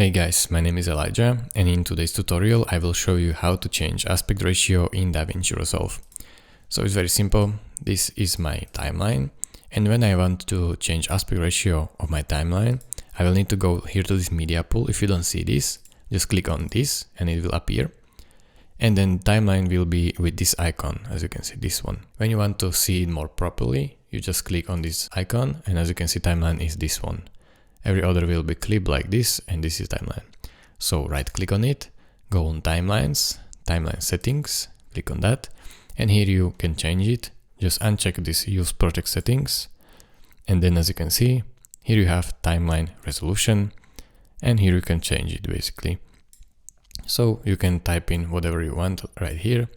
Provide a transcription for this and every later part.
Hey guys, my name is Elijah, and in today's tutorial I will show you how to change aspect ratio in Davinci Resolve. So it's very simple. This is my timeline, and when I want to change aspect ratio of my timeline, I will need to go here to this media pool. If you don't see this, just click on this and it will appear. And then timeline will be with this icon, as you can see, this one. When you want to see it more properly, you just click on this icon, and as you can see, timeline is this one. Every other will be clipped like this, and this is timeline. So right click on it, go on timelines, timeline settings, click on that, and here you can change it. Just uncheck this use project settings, and then as you can see, here you have timeline resolution, and here you can change it basically. So you can type in whatever you want right here.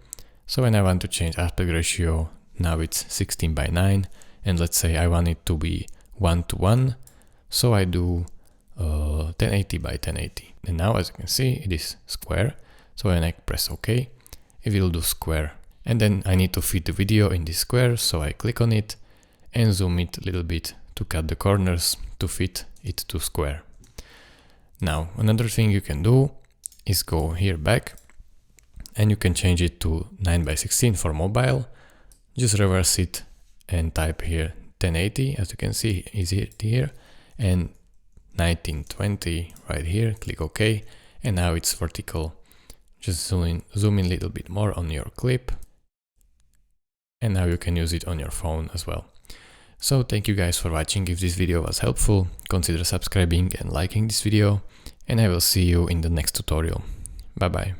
So when I want to change aspect ratio, now it's 16:9, and let's say I want it to be 1:1. So I do 1080x1080, and now as you can see it is square. So when I press OK, it will do square, and then I need to fit the video in this square, so I click on it and zoom it a little bit to cut the corners to fit it to square. Now another thing you can do is go here back, and you can change it to 9:16 for mobile. Just reverse it and type here 1080, as you can see is here, and 1920 right here. Click OK, and now it's vertical. Just zoom in a little bit more on your clip, and now you can use it on your phone as well. So thank you guys for watching. If this video was helpful, consider subscribing and liking this video, and I will see you in the next tutorial. Bye bye.